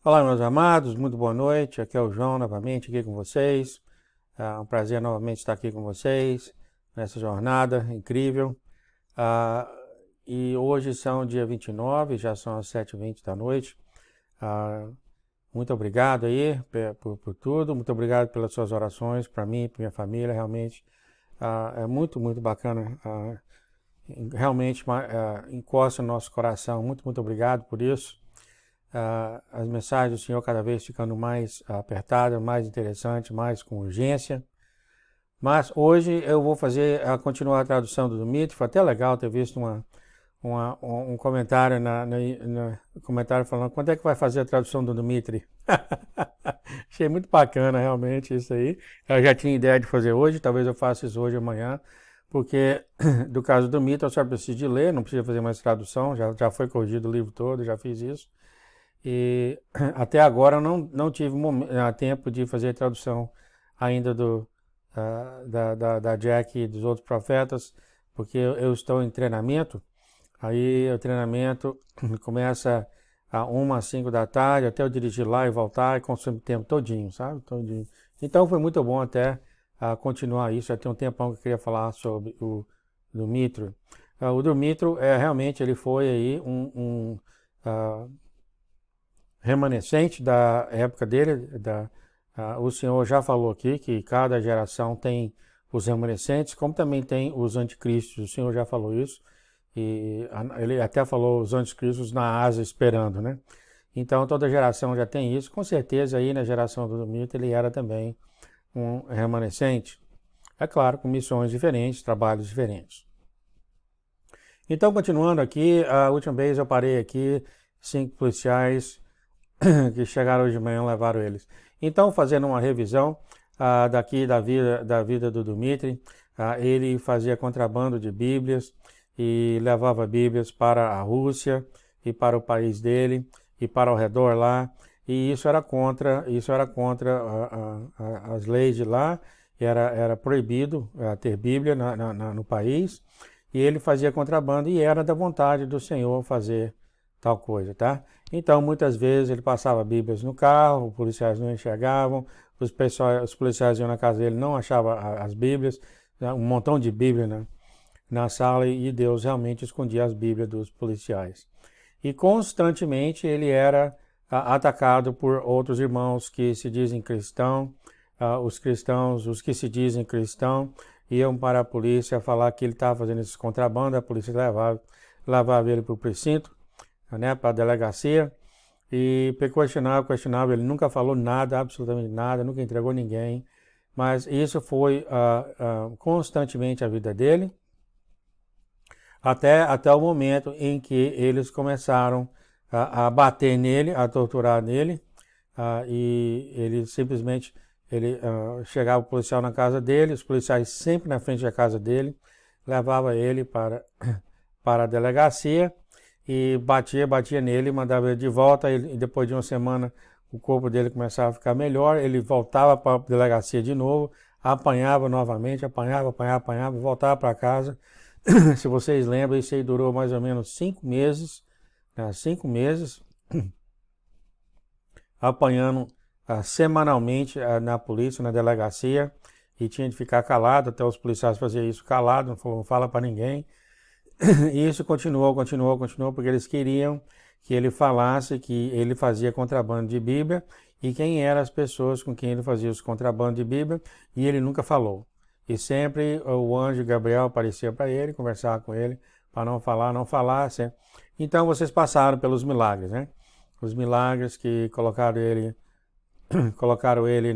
Olá, meus amados, muito boa noite. Aqui é o João novamente aqui com vocês. É um prazer novamente estar aqui com vocês nessa jornada incrível. Ah, e hoje são dia 29, já são as 7h20 da noite. Ah, muito obrigado aí por tudo, muito obrigado pelas suas orações para mim, para minha família, realmente. É muito, muito bacana. Realmente encosta no nosso coração. Muito, muito obrigado por isso. As mensagens do Senhor cada vez ficando mais apertadas, mais interessantes, mais com urgência. Mas hoje eu vou continuar a tradução do Dmitry. Foi até legal ter visto um comentário no comentário falando quando é que vai fazer a tradução do Dmitry. Achei muito bacana realmente isso aí. Eu já tinha ideia de fazer hoje, talvez eu faça isso hoje ou amanhã, porque do caso do Dmitry eu só preciso de ler, não precisa fazer mais tradução, já foi corrigido o livro todo, já fiz isso. E até agora eu não tive tempo de fazer a tradução ainda da Jack e dos outros profetas, porque eu estou em treinamento. Aí o treinamento começa a 1 às 5 da tarde, até eu dirigir lá e voltar, e consome o tempo todinho, sabe? Todinho. Então foi muito bom até continuar isso. Já tem um tempão que eu queria falar sobre o Dmitry. O Dmitry, realmente, ele foi aí remanescente da época dele. O Senhor já falou aqui que cada geração tem os remanescentes, como também tem os anticristos. O Senhor já falou isso. E ele até falou os anticristos na asa esperando, né? Então toda geração já tem isso. Com certeza aí na geração do Dmitry ele era também um remanescente. É claro, com missões diferentes, trabalhos diferentes. Então, continuando aqui, a última vez eu parei aqui, 5 policiais que chegaram hoje de manhã e levaram eles. Então, fazendo uma revisão daqui da vida do Dmitry, ele fazia contrabando de Bíblias e levava Bíblias para a Rússia e para o país dele e para ao redor lá. E isso era contra as leis de lá. Era proibido ter Bíblia no país. E ele fazia contrabando e era da vontade do Senhor fazer tal coisa, tá? Então, muitas vezes ele passava Bíblias no carro, os policiais não enxergavam, os policiais iam na casa dele, não achavam as Bíblias, um montão de Bíblia na sala, e Deus realmente escondia as Bíblias dos policiais. E constantemente ele era atacado por outros irmãos que se dizem cristãos, os que se dizem cristãos, iam para a polícia falar que ele estava fazendo esse contrabando, a polícia levava ele para o precinto, né, para a delegacia, e questionava, ele nunca falou nada, absolutamente nada, nunca entregou ninguém, mas isso foi constantemente a vida dele, até o momento em que eles começaram a bater nele, a torturar nele, e ele simplesmente chegava o policial na casa dele, os policiais sempre na frente da casa dele, levava ele para a delegacia e batia nele, mandava ele de volta, e depois de uma semana o corpo dele começava a ficar melhor, ele voltava para a delegacia de novo, apanhava novamente, apanhava, voltava para casa. Se vocês lembram, isso aí durou mais ou menos 5 meses, 5 meses, apanhando semanalmente na polícia, na delegacia, e tinha de ficar calado, até os policiais faziam isso calado, não fala para ninguém. E isso continuou, porque eles queriam que ele falasse que ele fazia contrabando de Bíblia e quem eram as pessoas com quem ele fazia os contrabandos de Bíblia, e ele nunca falou. E sempre o anjo Gabriel aparecia para ele, conversava com ele, para não falar. Sempre. Então vocês passaram pelos milagres, né? Os milagres que colocaram ele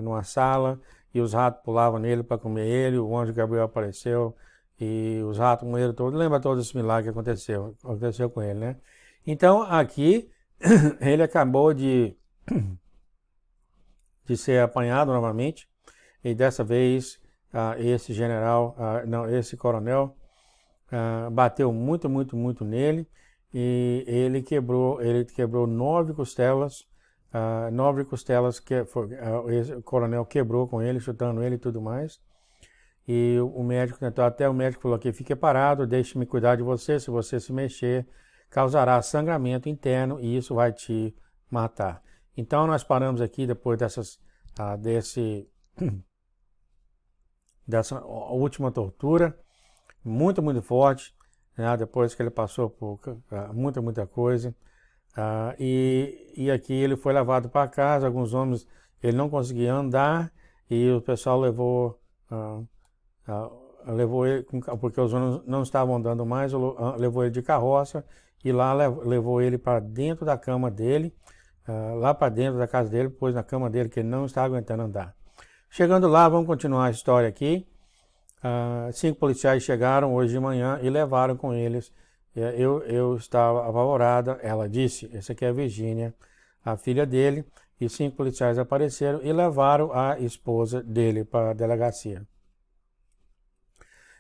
numa sala e os ratos pulavam nele para comer ele, o anjo Gabriel apareceu e os ratos comeram todos. Lembra todos esses milagres que aconteceu com ele, né? Então aqui ele acabou de ser apanhado novamente, e dessa vez esse general, esse coronel, bateu muito nele, e ele quebrou 9 costelas, esse coronel quebrou com ele, chutando ele e tudo mais. E o médico falou aqui, fique parado, deixe-me cuidar de você, se você se mexer, causará sangramento interno e isso vai te matar. Então nós paramos aqui depois dessa última tortura, muito, muito forte, né? Depois que ele passou por muita coisa. E aqui ele foi levado para casa, alguns homens, ele não conseguia andar e o pessoal levou ele, porque os homens não estavam andando mais, levou ele de carroça e lá levou ele para dentro da cama dele, lá para dentro da casa dele, pôs na cama dele que ele não estava aguentando andar. Chegando lá, vamos continuar a história aqui. 5 policiais chegaram hoje de manhã e levaram com eles. Eu estava apavorada, ela disse, essa aqui é a Virgínia, a filha dele, e 5 policiais apareceram e levaram a esposa dele para a delegacia.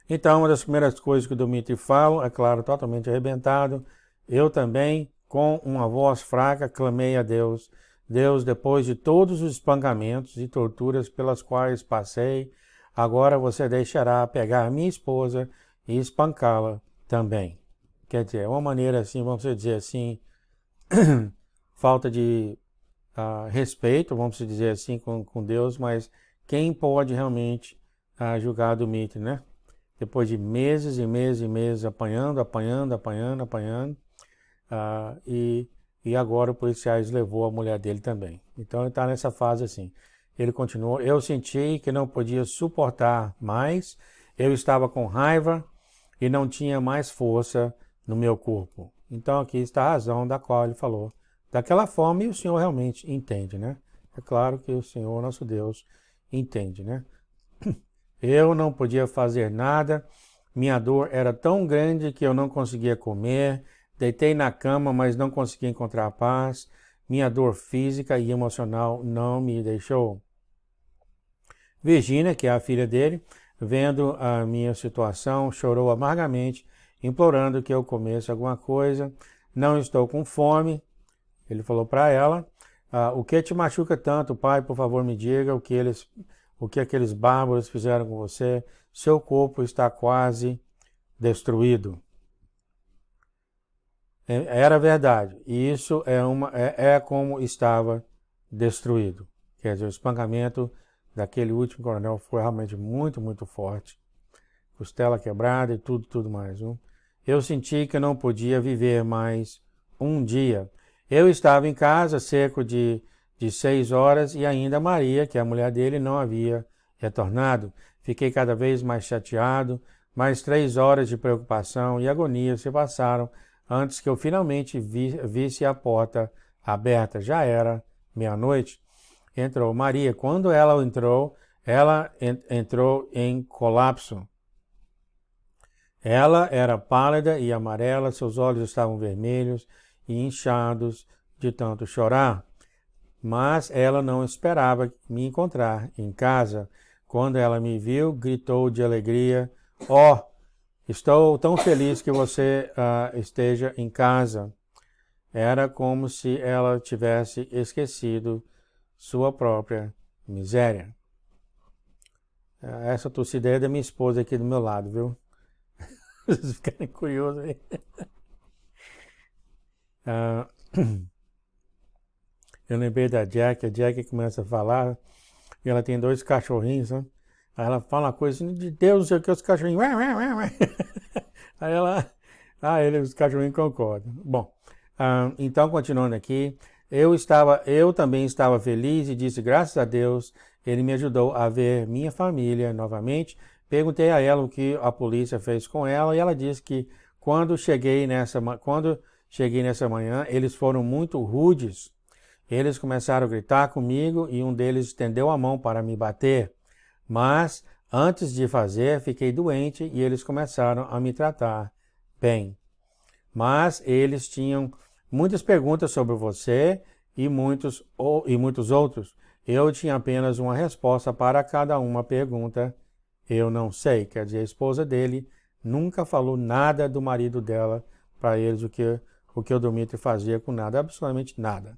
Então, uma das primeiras coisas que o Dmitry fala, é claro, totalmente arrebentado, eu também, com uma voz fraca, clamei a Deus. Deus, depois de todos os espancamentos e torturas pelas quais passei, agora você deixará pegar a minha esposa e espancá-la também. Quer dizer, é uma maneira assim, vamos dizer assim, falta de respeito, vamos dizer assim, com Deus, mas quem pode realmente julgar Dmitry, né? Depois de meses e meses e meses apanhando, e agora o policiais levou a mulher dele também. Então ele está nessa fase assim. Ele continuou, eu senti que não podia suportar mais, eu estava com raiva e não tinha mais força no meu corpo. Então aqui está a razão da qual ele falou daquela forma, e o Senhor realmente entende, né? É claro que o Senhor, nosso Deus, entende, né? Eu não podia fazer nada, minha dor era tão grande que eu não conseguia comer, deitei na cama, mas não conseguia encontrar paz, minha dor física e emocional não me deixou. Virgínia, que é a filha dele, vendo a minha situação, chorou amargamente, implorando que eu comesse alguma coisa. Não estou com fome, ele falou para ela. O que te machuca tanto, pai? Por favor, me diga o que aqueles bárbaros fizeram com você. Seu corpo está quase destruído. Era verdade. E isso é como estava destruído. Quer dizer, o espancamento daquele último coronel foi realmente muito, muito forte. Costela quebrada e tudo mais. Viu? Eu senti que não podia viver mais um dia. Eu estava em casa cerca de 6 horas e ainda Maria, que é a mulher dele, não havia retornado. Fiquei cada vez mais chateado, mais 3 horas de preocupação e agonia se passaram antes que eu finalmente visse a porta aberta. Já era meia-noite. Entrou Maria. Quando ela entrou em colapso. Ela era pálida e amarela, seus olhos estavam vermelhos e inchados de tanto chorar. Mas ela não esperava me encontrar em casa. Quando ela me viu, gritou de alegria: "Oh, estou tão feliz que você esteja em casa." Era como se ela tivesse esquecido sua própria miséria. Essa torcida é da minha esposa aqui do meu lado, viu? Vocês ficarem curiosos aí. Eu lembrei da Jack, a Jack começa a falar, e ela tem 2 cachorrinhos, né? Aí ela fala uma coisa assim, de Deus, não sei o que, os cachorrinhos. Aí os cachorrinhos concordam. Bom, então continuando aqui, eu também estava feliz e disse, graças a Deus, ele me ajudou a ver minha família novamente. Perguntei a ela o que a polícia fez com ela e ela disse que quando cheguei nessa manhã, eles foram muito rudes. Eles começaram a gritar comigo e um deles estendeu a mão para me bater. Mas, antes de fazer, fiquei doente e eles começaram a me tratar bem. Mas eles tinham muitas perguntas sobre você e muitos outros. Eu tinha apenas uma resposta para cada uma pergunta. Eu não sei. Quer dizer, a esposa dele nunca falou nada do marido dela para eles, o que o Dmitry fazia com nada, absolutamente nada.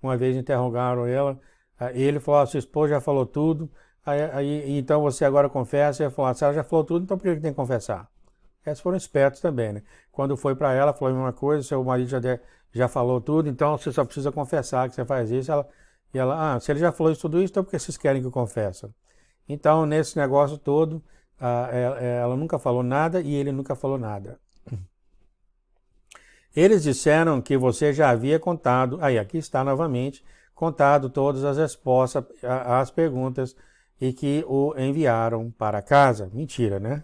Uma vez interrogaram ela, ele falou, sua esposa já falou tudo, então você agora confessa. Ele falou, se ela já falou tudo, então por que tem que confessar? Esses foram espertos também, né? Quando foi para ela, falou a mesma coisa, seu marido já falou tudo, então você só precisa confessar que você faz isso. Se ele já falou isso, tudo isso, então por que vocês querem que eu confesse? Então, nesse negócio todo, ela nunca falou nada e ele nunca falou nada. Eles disseram que você já havia contado, aqui está novamente, contado todas as respostas às perguntas e que o enviaram para casa. Mentira, né?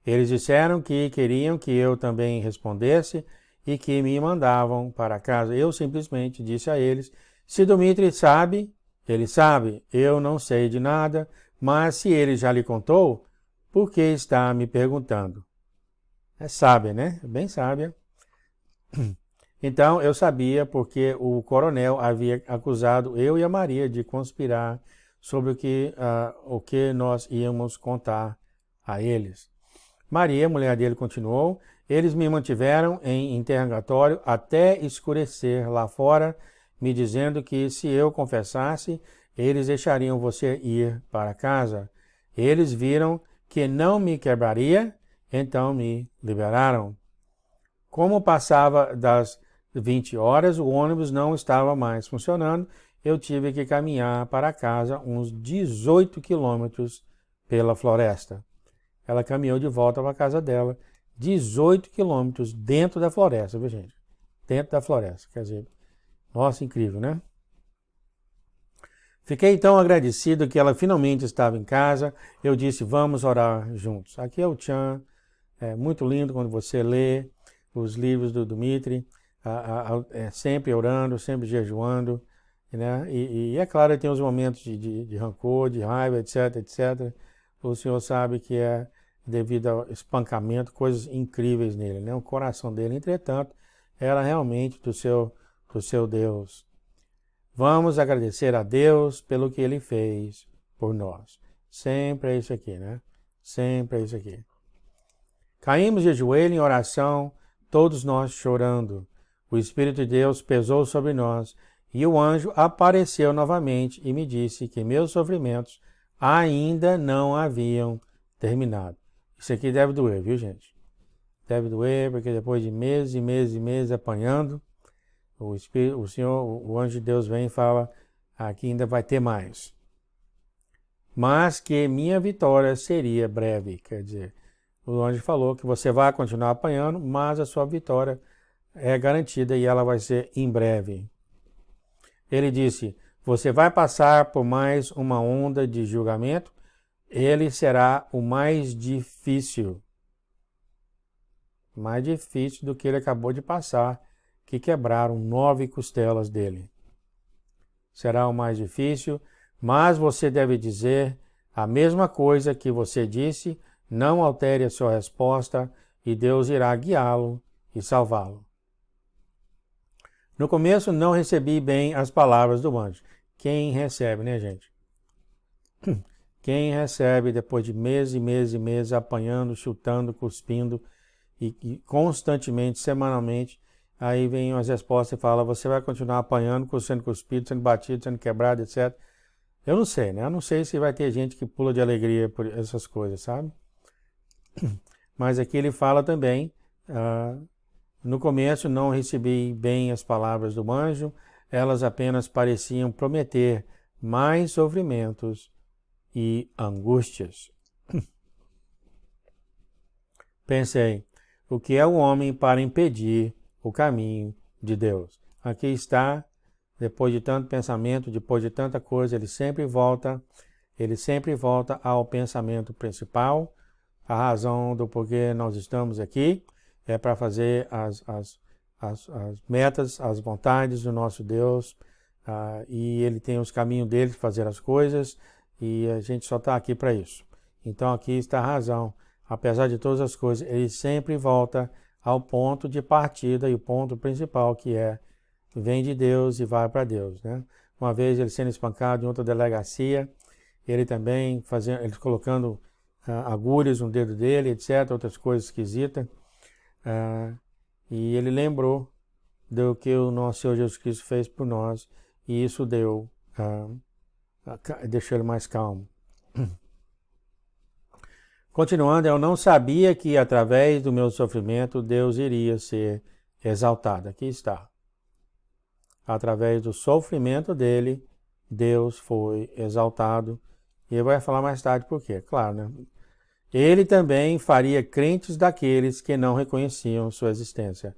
Eles disseram que queriam que eu também respondesse e que me mandavam para casa. Eu simplesmente disse a eles, se Dmitry sabe, ele sabe, eu não sei de nada, mas se ele já lhe contou, por que está me perguntando? É sábia, né? Bem sábia. Então eu sabia porque o coronel havia acusado eu e a Maria de conspirar sobre o que nós íamos contar a eles. Maria, mulher dele, continuou, eles me mantiveram em interrogatório até escurecer lá fora, me dizendo que se eu confessasse, eles deixariam você ir para casa. Eles viram que não me quebraria, então me liberaram. Como passava das 20 horas, o ônibus não estava mais funcionando, eu tive que caminhar para casa uns 18 quilômetros pela floresta. Ela caminhou de volta para a casa dela, 18 quilômetros dentro da floresta, viu gente? Dentro da floresta, quer dizer, nossa, incrível, né? Fiquei tão agradecido que ela finalmente estava em casa, eu disse, vamos orar juntos. Aqui é o Chan, é muito lindo quando você lê os livros do Dmitry, sempre orando, sempre jejuando, né? E é claro, tem os momentos de rancor, de raiva, etc, etc. O senhor sabe que é devido ao espancamento, coisas incríveis nele, né? O coração dele, entretanto, era realmente do seu Deus. Vamos agradecer a Deus pelo que Ele fez por nós. Sempre é isso aqui, né? Sempre é isso aqui. Caímos de joelho em oração, todos nós chorando. O Espírito de Deus pesou sobre nós e o anjo apareceu novamente e me disse que meus sofrimentos ainda não haviam terminado. Isso aqui deve doer, viu, gente? Deve doer, porque depois de meses e meses e meses apanhando, o anjo de Deus vem e fala, aqui ainda vai ter mais. Mas que minha vitória seria breve, quer dizer, o anjo falou que você vai continuar apanhando, mas a sua vitória é garantida e ela vai ser em breve. Ele disse, você vai passar por mais uma onda de julgamento, ele será o mais difícil do que ele acabou de passar, que quebraram 9 costelas dele. Será o mais difícil, mas você deve dizer a mesma coisa que você disse, não altere a sua resposta e Deus irá guiá-lo e salvá-lo. No começo não recebi bem as palavras do anjo. Quem recebe, né, gente? Quem recebe depois de meses e meses e meses apanhando, chutando, cuspindo e constantemente, semanalmente, aí vem as respostas e fala, você vai continuar apanhando, sendo cuspido, sendo batido, sendo quebrado, etc. Eu não sei, né? Eu não sei se vai ter gente que pula de alegria por essas coisas, sabe? Mas aqui ele fala também, no começo não recebi bem as palavras do anjo, elas apenas pareciam prometer mais sofrimentos e angústias. Pensei, o que é o homem para impedir o caminho de Deus? Aqui está, depois de tanto pensamento, depois de tanta coisa, ele sempre volta ao pensamento principal. A razão do porquê nós estamos aqui é para fazer as metas, as vontades do nosso Deus, e ele tem os caminhos dele de fazer as coisas, e a gente só está aqui para isso. Então aqui está a razão. Apesar de todas as coisas, ele sempre volta ao ponto de partida e o ponto principal, que vem de Deus e vai para Deus, né? Uma vez ele sendo espancado em outra delegacia, ele também ele colocando agulhas no dedo dele, etc., outras coisas esquisitas, e ele lembrou do que o nosso Senhor Jesus Cristo fez por nós, e isso deixou ele mais calmo. Continuando, eu não sabia que através do meu sofrimento Deus iria ser exaltado. Aqui está. através do sofrimento dele, Deus foi exaltado. E ele vai falar mais tarde por quê, claro, né? Ele também faria crentes daqueles que não reconheciam sua existência.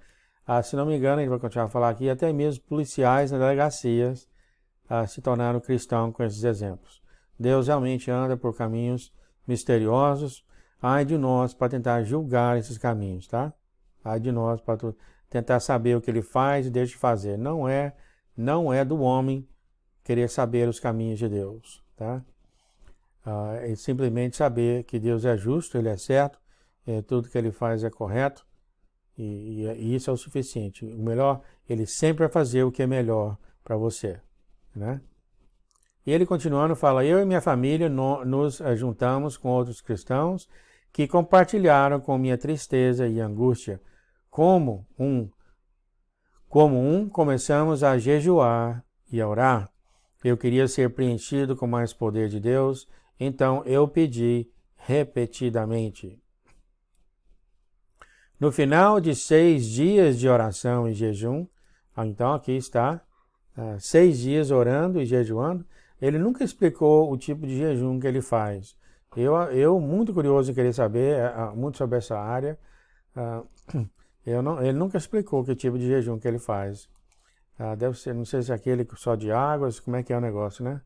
Se não me engano, ele vai continuar a falar aqui, até mesmo policiais nas delegacias se tornaram cristãos com esses exemplos. Deus realmente anda por caminhos misteriosos. Ai de nós para tentar julgar esses caminhos, tá? Ai de nós para tentar saber o que ele faz e deixa de fazer. Não é do homem querer saber os caminhos de Deus, tá? É simplesmente saber que Deus é justo, ele é certo, tudo que ele faz é correto e isso é o suficiente. O melhor, ele sempre vai fazer o que é melhor para você, né? E ele continuando fala, eu e minha família nos juntamos com outros cristãos que compartilharam com minha tristeza e angústia. Como um, começamos a jejuar e a orar. Eu queria ser preenchido com mais poder de Deus, então eu pedi repetidamente. No final de 6 dias de oração e jejum, então aqui está, 6 dias orando e jejuando, ele nunca explicou o tipo de jejum que ele faz. Eu muito curioso em querer saber muito sobre essa área, ele nunca explicou que tipo de jejum que ele faz. Deve ser, não sei se é aquele só de águas, como é que é o negócio, né?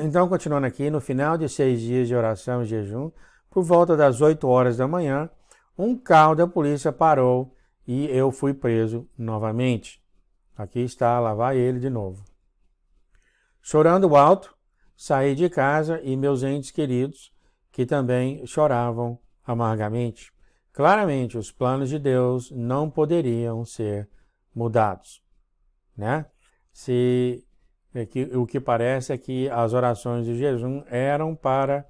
Então, continuando aqui, no final de 6 dias de oração e jejum, por volta das 8 horas da manhã, um carro da polícia parou e eu fui preso novamente. Aqui está, lá vai ele de novo. Chorando alto, saí de casa e meus entes queridos, que também choravam amargamente. Claramente, os planos de Deus não poderiam ser mudados, né? O que parece é que as orações de jejum eram para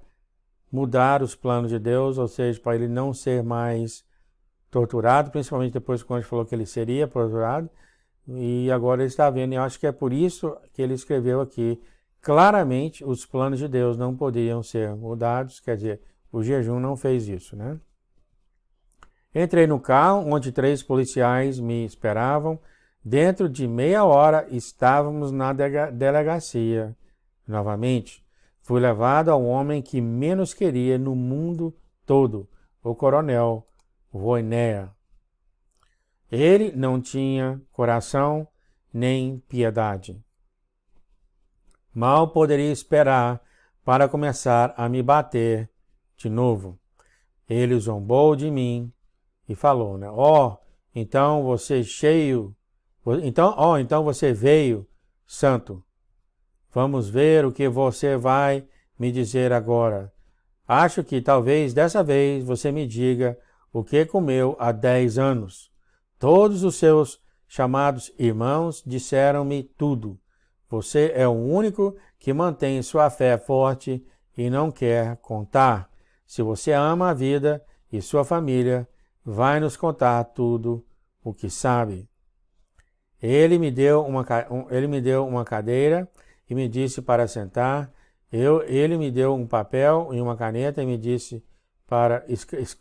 mudar os planos de Deus, ou seja, para ele não ser mais torturado, principalmente depois quando ele falou que ele seria torturado, e agora ele está vendo, e eu acho que é por isso que ele escreveu aqui, claramente os planos de Deus não podiam ser mudados, quer dizer, o jejum não fez isso, né? Entrei no carro, onde 3 policiais me esperavam. Dentro de meia hora estávamos na delegacia. Novamente, fui levado ao homem que menos queria no mundo todo, o coronel Voinéa. Ele não tinha coração nem piedade. Mal poderia esperar para começar a me bater de novo. Ele zombou de mim e falou, né? Então você veio, santo. Vamos ver o que você vai me dizer agora. Acho que talvez dessa vez você me diga o que comeu há 10 anos. Todos os seus chamados irmãos disseram-me tudo. Você é o único que mantém sua fé forte e não quer contar. Se você ama a vida e sua família, vai nos contar tudo o que sabe. Ele me deu uma cadeira e me disse para sentar. Ele me deu um papel e uma caneta e me disse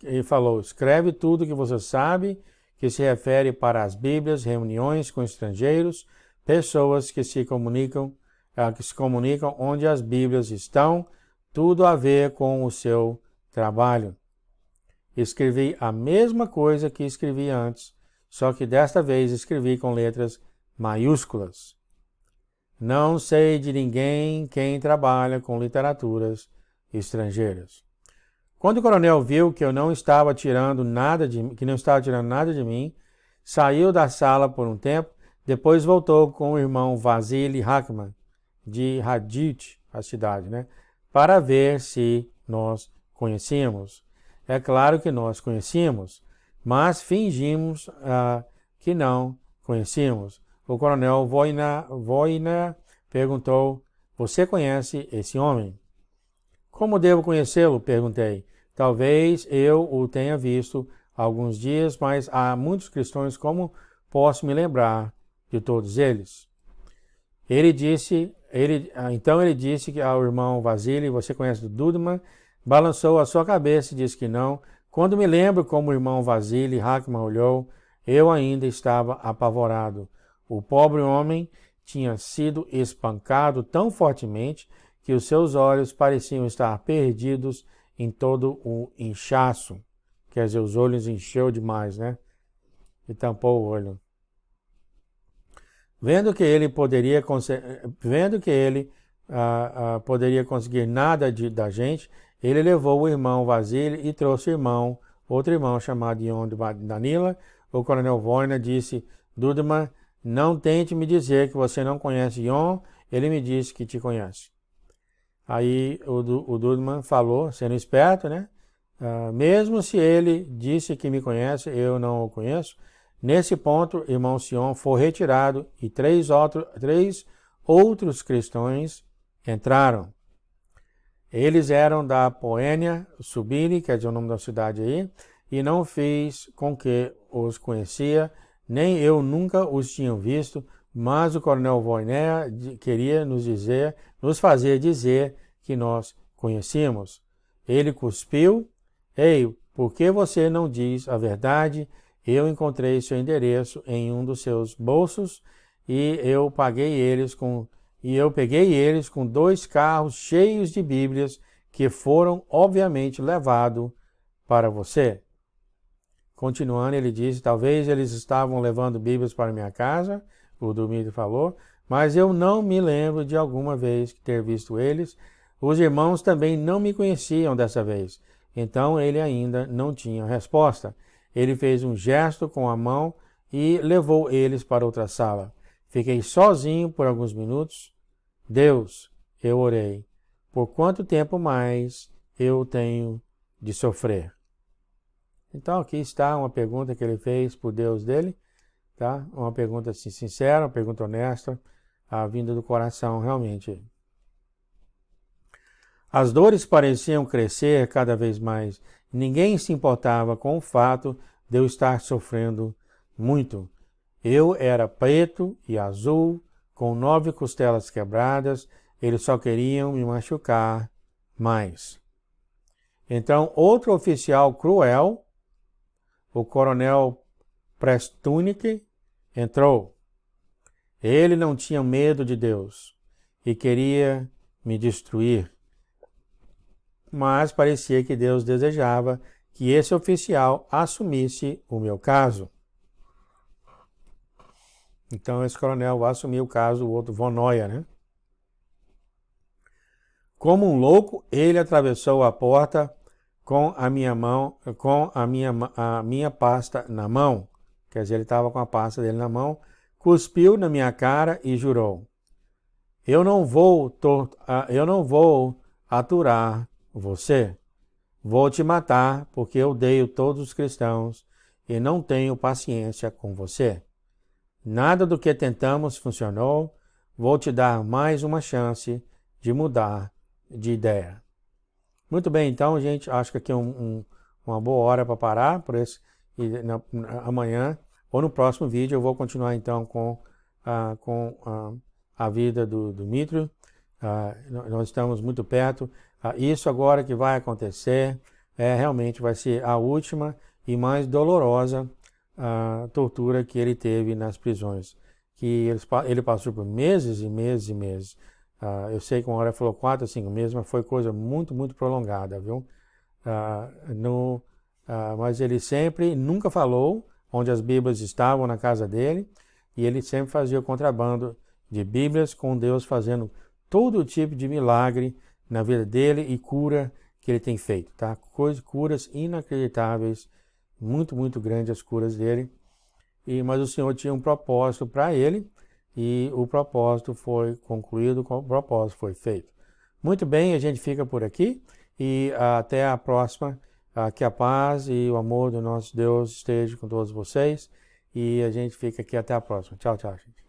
ele falou, escreve tudo que você sabe, que se refere para as Bíblias, reuniões com estrangeiros, pessoas que se comunicam onde as Bíblias estão, tudo a ver com o seu trabalho. Escrevi a mesma coisa que escrevi antes, só que desta vez escrevi com letras maiúsculas. Não sei de ninguém quem trabalha com literaturas estrangeiras. Quando o coronel viu que eu não estava tirando nada de mim, saiu da sala por um tempo, depois voltou com o irmão Vasily Hackman, de Hadith, a cidade, né, para ver se nós conhecíamos. É claro que nós conhecíamos, mas fingimos que não conhecíamos. O coronel Voinéa perguntou, você conhece esse homem? Como devo conhecê-lo? Perguntei. Talvez eu o tenha visto há alguns dias, mas há muitos cristãos, como posso me lembrar de todos eles? Então ele disse que ao irmão Vasily, você conhece o Dudman? Balançou a sua cabeça e disse que não. Quando me lembro como o irmão Vasily Hackman olhou, eu ainda estava apavorado. O pobre homem tinha sido espancado tão fortemente que os seus olhos pareciam estar perdidos em todo o inchaço. Quer dizer, os olhos encheu demais, né? E tampou o olho. Vendo que ele poderia conseguir nada da gente, ele levou o irmão Vasily e trouxe outro irmão chamado Ion de Danila. O coronel Voina disse: Dudman, não tente me dizer que você não conhece Ion, ele me disse que te conhece. Aí o Dudman falou, sendo esperto, né? Mesmo se ele disse que me conhece, eu não o conheço. Nesse ponto, irmão Sion foi retirado e três outros cristãos entraram. Eles eram da Poênia, Subiri, quer dizer o nome da cidade aí, e não fiz com que os conhecia, nem eu nunca os tinha visto, mas o coronel Voinéa queria nos fazer dizer que nós conhecíamos. Ele cuspiu: Ei, por que você não diz a verdade? Eu encontrei seu endereço em um dos seus bolsos e eu peguei eles com 2 carros cheios de Bíblias que foram obviamente levados para você. Continuando, ele disse: talvez eles estavam levando Bíblias para minha casa, o Dmitry falou, mas eu não me lembro de alguma vez ter visto eles. Os irmãos também não me conheciam dessa vez, então ele ainda não tinha resposta. Ele fez um gesto com a mão e levou eles para outra sala. Fiquei sozinho por alguns minutos. Deus, eu orei, por quanto tempo mais eu tenho de sofrer? Então aqui está uma pergunta que ele fez por Deus dele, tá? Uma pergunta assim, sincera, uma pergunta honesta, a vinda do coração realmente. As dores pareciam crescer cada vez mais. Ninguém se importava com o fato de eu estar sofrendo muito. Eu era preto e azul, com 9 costelas quebradas, eles só queriam me machucar mais. Então, outro oficial cruel, o coronel Prestunic, entrou. Ele não tinha medo de Deus e queria me destruir. Mas parecia que Deus desejava que esse oficial assumisse o meu caso. Então esse coronel vai assumir o caso, o outro Vonoia, né? Como um louco, ele atravessou a porta com a minha pasta na mão. Quer dizer, ele estava com a pasta dele na mão, cuspiu na minha cara e jurou: eu não vou aturar você. Vou te matar porque eu odeio todos os cristãos e não tenho paciência com você. Nada do que tentamos funcionou. Vou te dar mais uma chance de mudar de ideia. Muito bem, então, gente, acho que aqui é uma boa hora para parar por esse, amanhã ou no próximo vídeo eu vou continuar então com a vida do Dmitry. Nós estamos muito perto. Isso agora que vai acontecer realmente vai ser a última e mais dolorosa tortura que ele teve nas prisões, que ele passou por meses e meses e meses. Eu sei que uma hora falou 4 a 5 meses, mas foi coisa muito, muito prolongada, viu? Mas ele nunca falou onde as Bíblias estavam na casa dele, e ele sempre fazia o contrabando de Bíblias, com Deus fazendo todo tipo de milagre na vida dele e cura que ele tem feito, tá? Curas inacreditáveis, muito, muito grandes as curas dele. Mas o Senhor tinha um propósito para ele e o propósito foi concluído, o propósito foi feito. Muito bem, a gente fica por aqui e até a próxima. Que a paz e o amor do nosso Deus esteja com todos vocês e a gente fica aqui até a próxima. Tchau, tchau, gente.